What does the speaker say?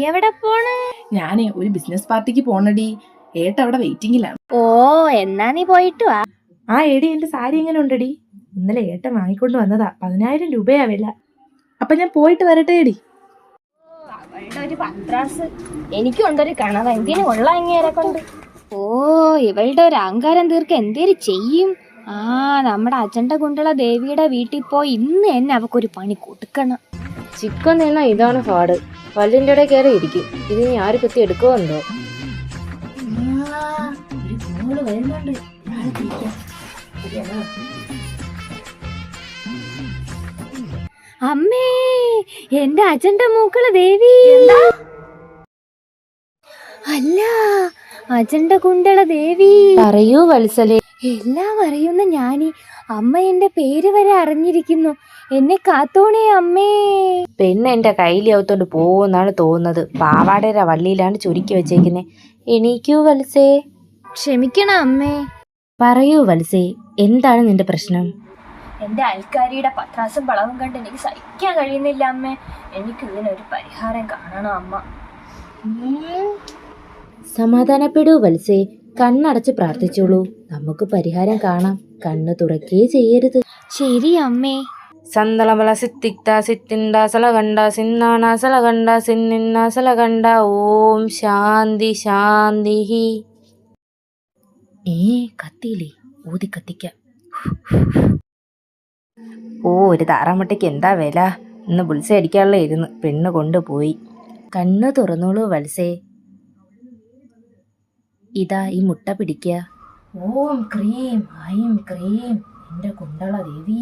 എവിടെ പോണ്? ഞാനേ ഒരു ബിസിനസ് പാർട്ടിക്ക് പോണടി. ഏട്ട അവിടെ വെയിറ്റിംഗിലാണ്. ഓ, എന്നാ നീ പോയിട്ട് വാ. ആ എടി, എന്റെ സാരി എങ്ങനെ ഉണ്ടടി? ഇന്നലെ ഏട്ടൻ വാങ്ങിക്കൊണ്ട് വന്നതാ. 10,000 രൂപയാ വില. അപ്പൊ ഞാൻ പോയിട്ട് വരട്ടെ എടി. അവളുടെ ഒരു പത്രാസ് എനിക്കുണ്ടൊരു കണവ. എന്തിനു കൊള്ള ഇങ്ങേരെ കൊണ്ട്. ഓ, ഇവളുടെ ഒരു അഹങ്കാരം തീർക്ക എന്തേലും ചെയ്യും. നമ്മുടെ അജണ്ട കുണ്ടള ദേവിയുടെ വീട്ടിൽ പോയി ഇന്ന് തന്നെ അവക്കൊരു പണി കൊടുക്കണം. ചിക്കൻ നിന്ന ഇതാണ് പാട്. പല്ലിൻ്റെ ഇടയിൽ കയറി ഇരിക്കും. ഇത് ഇനി ആര് കുത്തി എടുക്കുമെന്തോ. അമ്മേ, എന്റെ അജണ്ട മൂക്കള ദേവി. അല്ല, അജണ്ട കുണ്ടള ദേവി. പറയൂ വത്സലേ. എല്ലാം അറിയുന്ന ഞാനീ അമ്മ എന്റെ പേര് വരെ അറിഞ്ഞിരിക്കുന്നു. എന്നെ കാത്തോണേ അമ്മേ. പെണ്ണ് എന്റെ കയ്യിൽ ഔത്തോണ്ട് പോകുന്നാണ് തോന്നുന്നത്. പാവാടയുടെ വള്ളിയിലാണ് ചുരുക്കി വെച്ചേക്കുന്നത്. എണീക്കൂ വത്സേ. ക്ഷമിക്കണം അമ്മേ. പറയൂ വത്സേ, എന്താണ് നിന്റെ പ്രശ്നം? എന്റെ അയൽക്കാരിയുടെ പത്രാസും പളവും കണ്ട് എനിക്ക് സഹിക്കാൻ കഴിയുന്നില്ല അമ്മേ. എനിക്ക് ഇതിനൊരു പരിഹാരം കാണണം അമ്മ. സമാധാനപ്പെടൂ വത്സേ. കണ്ണടച്ച് പ്രാർത്ഥിച്ചോളൂ. നമുക്ക് പരിഹാരം കാണാം. കണ്ണ് തുറക്കേ ചെയ്യരുത്. ശരി അമ്മേ. സന്തളമല സിത്തിക്ത സിത്തിണ്ട സലകണ്ട സിന്നാണ സലകണ്ട സിന്നിന്ന സലകണ്ട. ഓം ശാന്തി ശാന്തി. കത്തിയില്ലേ? ഊതി കത്തിക്കാം. ഒരു താറാമുട്ടയ്ക്ക് എന്താ വില? ഇന്ന് ബുൾസ അടിക്കാനുള്ള ഇരുന്ന് പെണ്ണ് കൊണ്ടുപോയി. കണ്ണ് തുറന്നോളൂ വത്സേ. ഇതാ ഈ മുട്ട പിടിക്കുക. ഓം ക്രീം ഐം ക്രീം എന്റെ കുണ്ടള ദേവി.